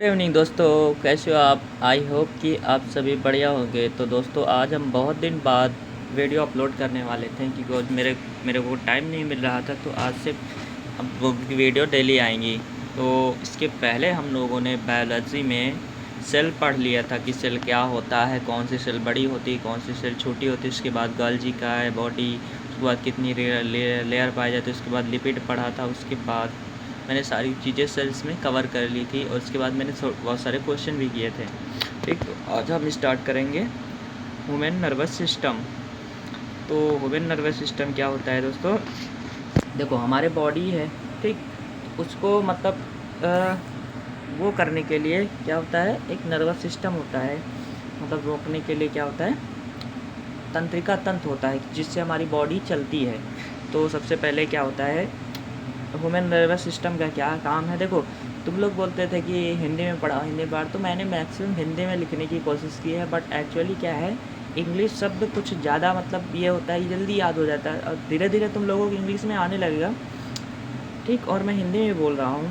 Good evening दोस्तों, कैसे हो आप? आई होप कि आप सभी बढ़िया होंगे। तो दोस्तों, आज हम बहुत दिन बाद वीडियो अपलोड करने वाले थे क्योंकि मेरे को टाइम नहीं मिल रहा था। तो आज से अब वो वीडियो डेली आएंगी। तो इसके पहले हम लोगों ने बायोलॉजी में सेल पढ़ लिया था कि सेल क्या होता है, कौन सी सेल बड़ी होती है, कौन सी सेल छोटी होती है। उसके बाद गोल्गी का है बॉडी, उसके बाद कितनी लेयर पाई जाती है। उसके बाद लिपिड पढ़ा था। उसके बाद मैंने सारी चीज़ें सेल्स में कवर कर ली थी और उसके बाद मैंने बहुत सारे क्वेश्चन भी किए थे। ठीक, तो आज हम स्टार्ट करेंगे ह्यूमन नर्वस सिस्टम। तो ह्यूमन नर्वस सिस्टम क्या होता है दोस्तों? देखो, हमारे बॉडी है, ठीक, उसको मतलब वो करने के लिए क्या होता है, एक नर्वस सिस्टम होता है। मतलब रोकने के लिए क्या होता है, तंत्रिका तंत्र होता है जिससे हमारी बॉडी चलती है। तो सबसे पहले क्या होता है, ह्यूमन नर्वस सिस्टम का क्या काम है। देखो, तुम लोग बोलते थे कि हिंदी में पढ़ा, हिंदी पढ़ा, तो मैंने मैक्सिमम हिंदी में लिखने की कोशिश की है। बट एक्चुअली क्या है, इंग्लिश शब्द कुछ ज़्यादा मतलब ये होता है, जल्दी याद हो जाता है और धीरे धीरे तुम लोगों को इंग्लिश में आने लगेगा। ठीक, और मैं हिंदी में बोल रहा हूँ।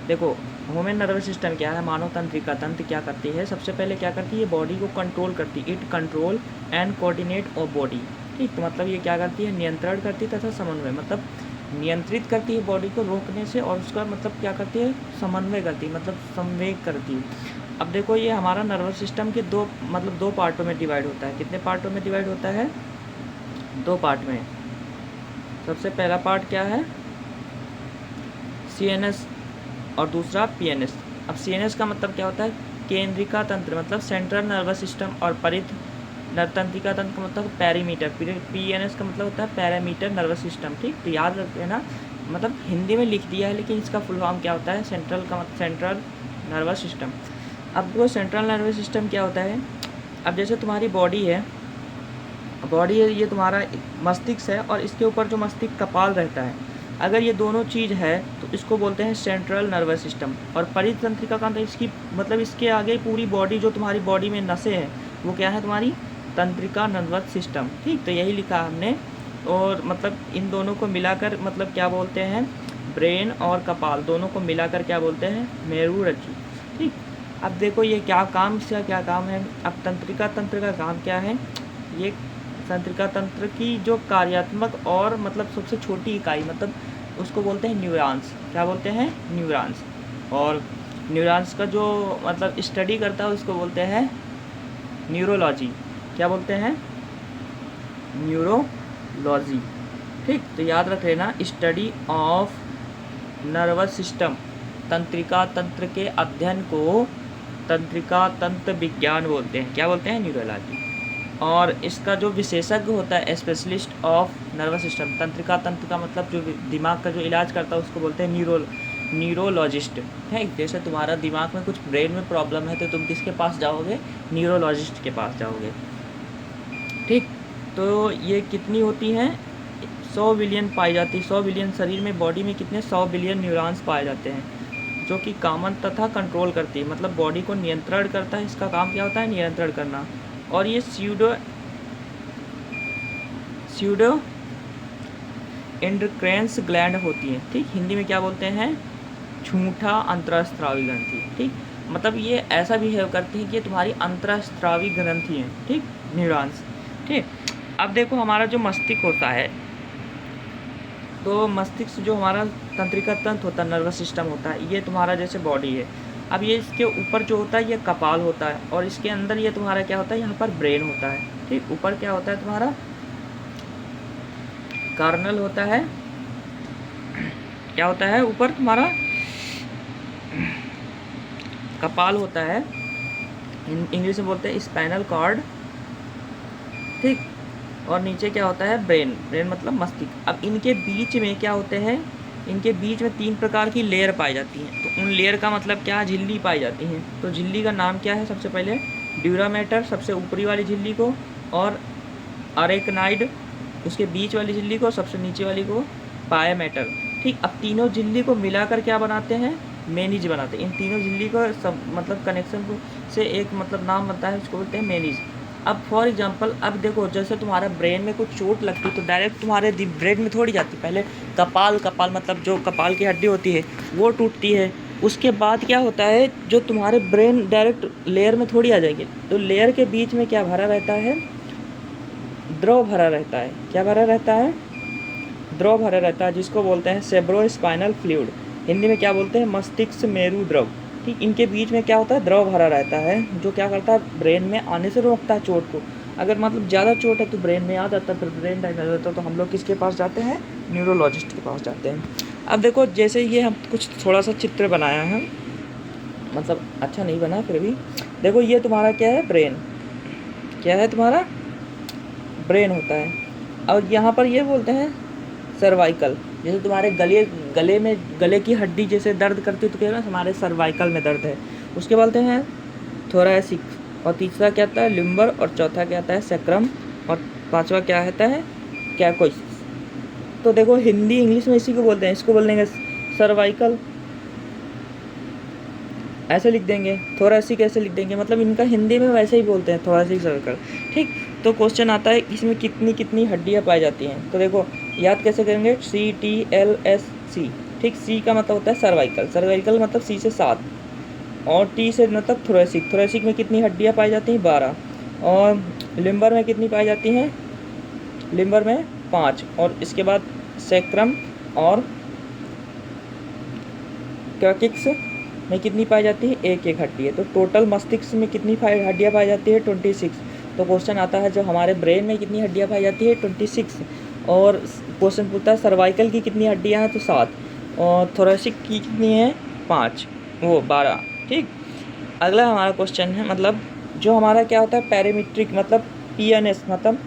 देखो, ह्यूमन नर्वस सिस्टम क्या है, मानव तंत्रिका तंत्र क्या करती है। सबसे पहले क्या करती है, बॉडी को कंट्रोल करती है। It control and coordinate of body. ठीक, तो मतलब ये क्या करती है, नियंत्रण करती है तथा समन्वय, मतलब नियंत्रित करती है बॉडी को रोकने से, और उसका मतलब क्या करती है, समन्वय करती है, मतलब संवेग करती है। अब देखो, ये हमारा नर्वस सिस्टम के दो पार्टों में डिवाइड होता है। कितने पार्टों में डिवाइड होता है? दो पार्ट में। सबसे पहला पार्ट क्या है, सीएनएस, और दूसरा पीएनएस। अब सीएनएस का मतलब क्या होता है, केंद्रिका तंत्र, मतलब सेंट्रल नर्वस सिस्टम, और परिध तंत्रिका तंत्र का मतलब पैरीमीटर। पीएनएस का मतलब होता है पैरामीटर नर्वस सिस्टम। ठीक, तो याद रखते हैं ना, मतलब हिंदी में लिख दिया है लेकिन इसका फुल फॉर्म क्या होता है, सेंट्रल का मतलब सेंट्रल नर्वस सिस्टम। अब वो सेंट्रल नर्वस सिस्टम क्या होता है, अब जैसे तुम्हारी बॉडी है, ये तुम्हारा मस्तिष्क है, और इसके ऊपर जो मस्तिष्क कपाल रहता है, अगर ये दोनों चीज़ है तो इसको बोलते हैं सेंट्रल नर्वस सिस्टम। और परितंत्रिका का इसकी मतलब इसके आगे पूरी बॉडी, जो तुम्हारी बॉडी में नसें हैं, वो क्या है, तुम्हारी तंत्रिका नर्वस सिस्टम। ठीक, तो यही लिखा हमने। और मतलब इन दोनों को मिलाकर मतलब क्या बोलते हैं, ब्रेन और कपाल दोनों को मिलाकर क्या बोलते हैं, मेरुरज्जु। ठीक, अब देखो ये क्या काम, इसका क्या काम है। अब तंत्रिका तंत्र का काम क्या है, ये तंत्रिका तंत्र की जो कार्यात्मक और मतलब सबसे छोटी इकाई, मतलब उसको बोलते हैं न्यूरॉन्स। क्या बोलते हैं, न्यूरॉन्स। और न्यूरॉन्स का जो मतलब स्टडी करता है उसको बोलते हैं न्यूरोलॉजी। क्या बोलते हैं, न्यूरोलॉजी। ठीक, तो याद रख लेना, स्टडी ऑफ नर्वस सिस्टम, तंत्रिका तंत्र के अध्ययन को तंत्रिका तंत्र विज्ञान बोलते हैं। क्या बोलते हैं, न्यूरोलॉजी। और इसका जो विशेषज्ञ होता है, स्पेशलिस्ट ऑफ नर्वस सिस्टम, तंत्रिका तंत्र का मतलब जो दिमाग का जो इलाज करता है उसको बोलते हैं न्यूरोलॉजिस्ट। ठीक, जैसे तुम्हारा दिमाग में कुछ ब्रेन में प्रॉब्लम है तो तुम किसके पास जाओगे, न्यूरोलॉजिस्ट के पास जाओगे। ठीक, तो ये कितनी होती हैं, 100 बिलियन पाई जाती है। 100 बिलियन, शरीर में बॉडी में कितने, 100 बिलियन न्यूरॉन्स पाए जाते हैं, जो कि कामन तथा कंट्रोल करती है, मतलब बॉडी को नियंत्रण करता है। इसका काम क्या होता है, नियंत्रण करना। और ये स्यूडो एंडोक्राइन्स ग्लैंड होती हैं। ठीक, हिंदी में क्या बोलते हैं, झूठा अंतःस्रावी ग्रंथि। ठीक, मतलब ये ऐसा बिहेव करती हैं कि ये तुम्हारी अंतःस्रावी ग्रंथि हैं। ठीक, न्यूरॉन्स। ठीक, अब देखो हमारा जो मस्तिष्क होता है, तो मस्तिष्क जो हमारा तंत्रिका तंत्र होता है, नर्वस सिस्टम होता है, ये तुम्हारा जैसे बॉडी है। अब ये इसके ऊपर जो होता है ये कपाल होता है, और इसके अंदर ये तुम्हारा क्या होता है, यहाँ पर ब्रेन होता है। ठीक, ऊपर क्या होता है, तुम्हारा कार्नल होता है। क्या होता है, ऊपर तुम्हारा कपाल होता है, इंग्लिश में बोलते हैं स्पाइनल कॉर्ड। ठीक, और नीचे क्या होता है, ब्रेन। ब्रेन मतलब मस्तिष्क। अब इनके बीच में क्या होते हैं, इनके बीच में 3 प्रकार की लेयर पाई जाती हैं। तो उन लेयर का मतलब क्या है, झिल्ली पाई जाती हैं। तो झिल्ली का नाम क्या है, सबसे पहले ड्यूरा मैटर, सबसे ऊपरी वाली झिल्ली को, और अरेकनाइड, उसके बीच वाली झिल्ली को, सबसे नीचे वाली को पाया मैटर। ठीक, अब तीनों झिल्ली को मिलाकर क्या बनाते हैं, मेनिज बनाते हैं। इन तीनों झिल्ली को सब मतलब कनेक्शन को से एक मतलब नाम बनता है, उसको बोलते हैं मेनिज। अब फॉर एग्जांपल, अब देखो जैसे तुम्हारा ब्रेन में कुछ चोट लगती है तो डायरेक्ट तुम्हारे ब्रेन में थोड़ी जाती, पहले कपाल मतलब जो कपाल की हड्डी होती है वो टूटती है, उसके बाद क्या होता है, जो तुम्हारे ब्रेन डायरेक्ट लेयर में थोड़ी आ जाएंगे, तो लेयर के बीच में क्या भरा रहता है, द्रव भरा रहता है। क्या भरा रहता है, द्रव भरा रहता है, जिसको बोलते हैं सेब्रो स्पाइनल फ्लूइड, हिंदी में क्या बोलते हैं, मस्तिष्क मेरु द्रव। ठीक, इनके बीच में क्या होता है, द्रव भरा रहता है, जो क्या करता है, ब्रेन में आने से रोकता है चोट को। अगर मतलब ज़्यादा चोट है तो ब्रेन में आ जाता है, फिर ब्रेन डैमेज हो जाता है, तो हम लोग किसके पास जाते हैं, न्यूरोलॉजिस्ट के पास जाते हैं। अब देखो, जैसे ये हम कुछ थोड़ा सा चित्र बनाया है, मतलब अच्छा नहीं बना, फिर भी देखो, ये तुम्हारा क्या है, ब्रेन। क्या है तुम्हारा, ब्रेन होता है। और यहाँ पर ये बोलते हैं सर्वाइकल, जैसे तुम्हारे गले में गले की हड्डी जैसे दर्द करती है तो क्या है, हमारे सर्वाइकल में दर्द है, उसके बोलते हैं थोरैसिक। और तीसरा क्या आता है, लिम्बर। और चौथा क्या आता है, सैक्रम। और पांचवा क्या होता है, कैकोइसिस। तो देखो, हिंदी इंग्लिश में इसी को बोलते हैं, इसको बोल देंगे सर्वाइकल, ऐसे लिख देंगे, थोरैसिक ऐसे लिख देंगे, मतलब इनका हिंदी में वैसे ही बोलते हैं, थोरैसिक सर्वाइकल। ठीक, तो क्वेश्चन आता है इसमें कितनी कितनी हड्डियाँ पाई जाती हैं। तो देखो, याद कैसे करेंगे, CTLSC। ठीक, सी का मतलब होता है सर्वाइकल, सर्वाइकल मतलब सी से 7, और टी से मतलब थोरैसिक, थोरैसिक में कितनी हड्डियाँ पाई जाती हैं, 12। और लिम्बर में कितनी पाई जाती हैं, लिम्बर में 5। और इसके बाद सैक्रम और कैकिक्स में कितनी पाई जाती है, एक एक हड्डी है। तो टोटल मस्तिष्क में कितनी हड्डियाँ पाई जाती है, 26। तो क्वेश्चन आता है जो हमारे ब्रेन में कितनी हड्डियाँ पाई जाती है, 26। और क्वेश्चन पूछता है सर्वाइकल की कितनी हड्डियाँ हैं, तो 7। और थोरैसिक की कितनी है, 5, वो 12। ठीक, अगला हमारा क्वेश्चन है, मतलब जो हमारा क्या होता है, पैरामीट्रिक मतलब PNS मतलब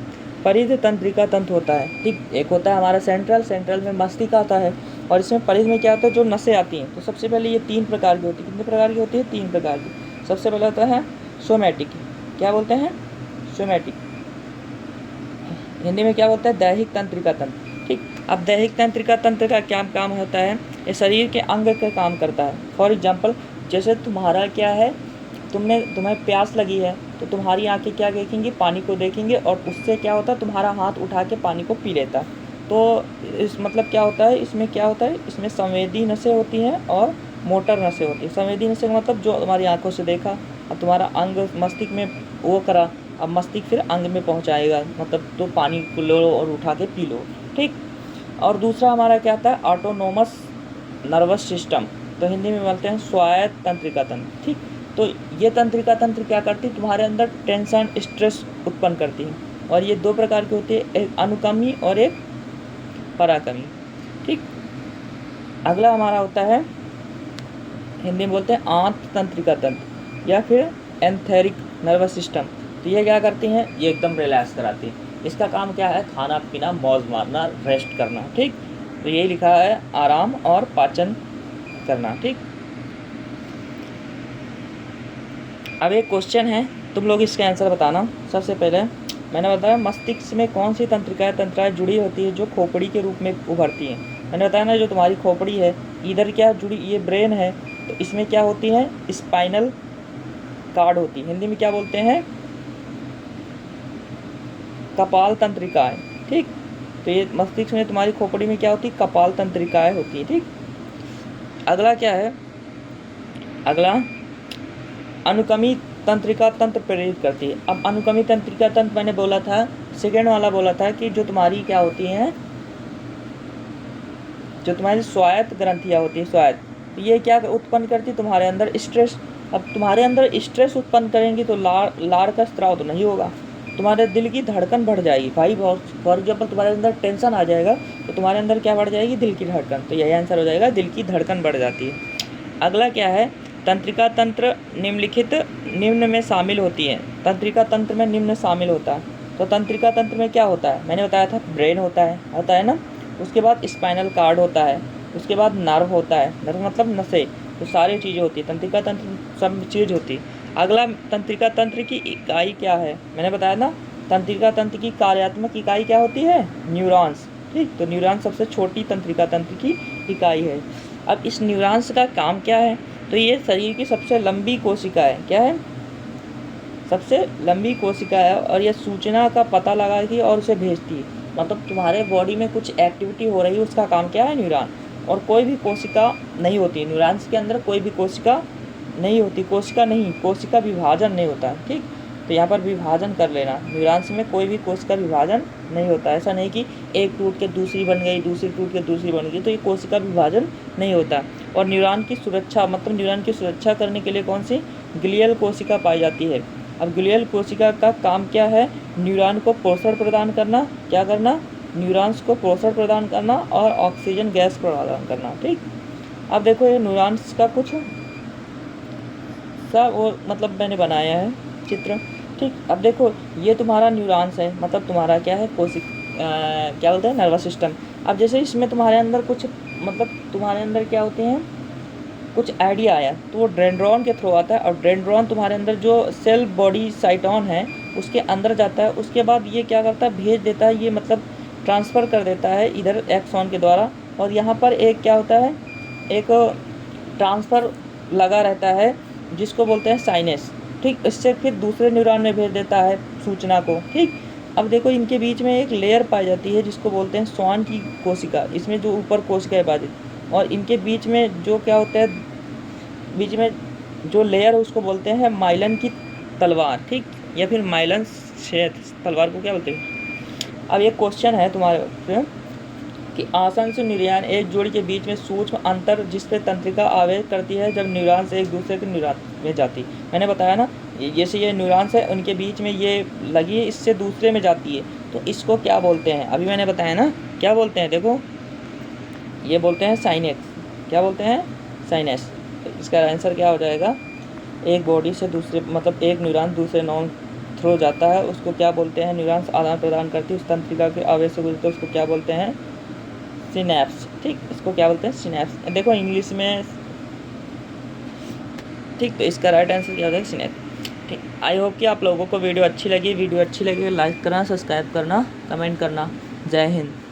परिध तंत्रिका तंत्र होता है। ठीक, एक होता है हमारा सेंट्रल में मस्तिष्क आता है, और इसमें परिध में क्या होता है, जो नसें आती हैं। तो सबसे पहले ये 3 प्रकार की होती है, कितने प्रकार की होती है, 3 प्रकार की। सबसे पहले होता है सोमैटिक, क्या बोलते हैं, सोमैटिक, हिंदी में क्या बोलते हैं, दैहिक तंत्रिका तंत्र। ठीक, अब दैहिक तंत्रिका तंत्र का क्या काम होता है, ये शरीर के अंग का काम करता है। फॉर एग्जाम्पल, जैसे तुम्हारा क्या है, तुम्हें प्यास लगी है, तो तुम्हारी आंखें क्या देखेंगी, पानी को देखेंगे, और उससे क्या होता है, तुम्हारा हाथ उठा के पानी को पी लेता है। तो इस मतलब क्या होता है, इसमें क्या होता है, इसमें संवेदी नसें होती हैं और मोटर नसें होती हैं। संवेदी नसें का मतलब जो तुम्हारी आंखों से देखा, अब तुम्हारा अंग मस्तिष्क में वो करा, अब मस्तिष्क फिर अंग में पहुंचाएगा, मतलब तो पानी को लो और उठा के पी लो। ठीक, और दूसरा हमारा क्या आता है, ऑटोनोमस नर्वस सिस्टम, तो हिंदी में बोलते हैं स्वायत्त तंत्रिका तंत्र। ठीक, तो ये तंत्रिका तंत्र क्या करती है, तुम्हारे अंदर टेंशन स्ट्रेस उत्पन्न करती है, और ये 2 प्रकार की होती है, एक अनुकमी और एक पराकमी। ठीक, अगला हमारा होता है, हिंदी में बोलते हैं आंत तंत्रिका तंत्र या फिर एंथेरिक नर्वस सिस्टम। तो ये क्या करती हैं, ये एकदम रिलैक्स कराती है। इसका काम क्या है, खाना पीना, मौज मारना, रेस्ट करना। ठीक, तो यही लिखा है, आराम और पाचन करना। ठीक, अब एक क्वेश्चन है, तुम लोग इसका आंसर बताना। सबसे पहले मैंने बताया मस्तिष्क में कौन सी तंत्रिकाएँ जुड़ी होती है जो खोपड़ी के रूप में उभरती हैं। मैंने बताया ना, जो तुम्हारी खोपड़ी है, इधर क्या जुड़ी, ये ब्रेन है, तो इसमें क्या होती है, स्पाइनल कार्ड होती है, हिंदी में क्या बोलते हैं, कपाल तंत्रिकाएँ। ठीक, तो ये मस्तिष्क में तुम्हारी खोपड़ी में क्या होती है, कपाल तंत्रिकाएँ होती है। ठीक, अगला क्या है, अगला अनुकमी तंत्रिका तंत्र प्रेरित करती है। अब अनुकमी तंत्रिका तंत्र मैंने बोला था, सेकेंड वाला बोला था कि जो तुम्हारी क्या होती हैं, जो तुम्हारी स्वायत्त ग्रंथियाँ होती है, स्वायत्त, तो ये क्या उत्पन्न करती है, तुम्हारे अंदर स्ट्रेस। अब तुम्हारे अंदर स्ट्रेस उत्पन्न करेंगी तो लार का स्त्राव तो नहीं होगा, तुम्हारे दिल की धड़कन बढ़ जाएगी भाई। बहुत फॉर एग्जाम्पल, तुम्हारे अंदर टेंशन आ जाएगा तो तुम्हारे अंदर क्या बढ़ जाएगी, दिल की धड़कन। तो यही आंसर हो जाएगा, दिल की धड़कन बढ़ जाती है। अगला क्या है, तंत्रिका तंत्र निम्नलिखित निम्न में शामिल होती है। तंत्रिका तंत्र में निम्न शामिल होता है, तो तंत्रिका तंत्र में क्या होता है, मैंने बताया था, ब्रेन होता है ना, उसके बाद स्पाइनल कार्ड होता है, उसके बाद नर्व होता है, नर्व मतलब नसें, तो सारी चीज़ें होती है, तंत्रिका तंत्र सब चीज़ होती है। अगला, तंत्रिका तंत्र की इकाई क्या है, मैंने बताया ना, तंत्रिका तंत्र की कार्यात्मक इकाई क्या होती है, न्यूरॉन्स। ठीक, तो न्यूरॉन्स सबसे छोटी तंत्रिका तंत्र की इकाई है। अब इस न्यूरॉन्स का काम क्या है, तो ये शरीर की सबसे लंबी कोशिका है। क्या है, सबसे लंबी कोशिका है, और यह सूचना का पता लगाती है और उसे भेजती है। मतलब तुम्हारे बॉडी में कुछ एक्टिविटी हो रही है, उसका काम क्या है, न्यूरॉन। और कोई भी कोशिका नहीं होती न्यूरॉन्स के अंदर, कोई भी कोशिका नहीं होती, कोशिका विभाजन नहीं होता। ठीक, तो यहाँ पर विभाजन कर लेना, न्यूरॉन्स में कोई भी कोशिका विभाजन नहीं होता। ऐसा नहीं कि एक टूट के दूसरी बन गई, दूसरी टूट के दूसरी बन गई, तो ये कोशिका विभाजन नहीं होता। और न्यूरॉन की सुरक्षा, मतलब न्यूरॉन की सुरक्षा करने के लिए कौन सी ग्लियल कोशिका पाई जाती है। अब ग्लियल कोशिका का काम क्या है, न्यूरॉन को पोषण प्रदान करना, क्या करना, न्यूरॉन्स को पोषण प्रदान करना और ऑक्सीजन गैस प्रदान करना। ठीक, अब देखो ये न्यूरॉन्स का कुछ सा वो मतलब मैंने बनाया है चित्र। ठीक, अब देखो ये तुम्हारा न्यूरॉन्स है, मतलब तुम्हारा क्या है क्या बोलते हैं, नर्वस सिस्टम। अब जैसे इसमें तुम्हारे अंदर कुछ मतलब तुम्हारे अंदर क्या होते हैं, कुछ आइडिया आया तो वो डेंड्रॉन के थ्रू आता है, और डेंड्रॉन तुम्हारे अंदर जो सेल बॉडी साइटोन है उसके अंदर जाता है। उसके बाद ये क्या करता है, भेज देता है, ये मतलब ट्रांसफ़र कर देता है इधर एक्सॉन के द्वारा, और यहाँ पर एक क्या होता है, एक ट्रांसफ़र लगा रहता है जिसको बोलते हैं साइनेस। ठीक, इससे फिर दूसरे न्यूरॉन में भेज देता है सूचना को। ठीक, अब देखो इनके बीच में एक लेयर पाई जाती है जिसको बोलते हैं स्वान की कोशिका, इसमें जो ऊपर कोशिका है बाधित, और इनके बीच में जो क्या होता है, बीच में जो लेयर है उसको बोलते हैं माइलन की तलवार। ठीक, या फिर माइलन शेथ, तलवार को क्या बोलते हैं। अब ये क्वेश्चन है तुम्हारे कि आसन से न्यूरॉन एक जोड़ी के बीच में सूक्ष्म अंतर जिससे तंत्रिका आवेश करती है जब न्यूरॉन से एक दूसरे के न्यूरॉन में जाती। मैंने बताया ना, जैसे ये न्यूरॉन्स है उनके बीच में ये लगी है, इससे दूसरे में जाती है, तो इसको क्या बोलते हैं, अभी मैंने बताया ना क्या बोलते हैं, देखो ये बोलते हैं साइनेस। क्या बोलते हैं, साइनेस। तो इसका आंसर क्या हो जाएगा, एक बॉडी से दूसरे, मतलब एक न्यूरॉन दूसरे न्यूरॉन थ्रू जाता है, उसको क्या बोलते हैं, न्यूरॉन्स आदान प्रदान करती है उस तंत्रिका के आवेश से गुजरते उसको क्या बोलते हैं, सिनैप्स। ठीक, इसको क्या बोलते हैं, सिनैप्स। देखो इंग्लिश में। ठीक, तो इसका राइट आंसर क्या हो जाएगा, सिनैप्स। ठीक, आई होप कि आप लोगों को वीडियो अच्छी लगी। वीडियो अच्छी लगी लाइक करना, सब्सक्राइब करना, कमेंट करना। जय हिंद।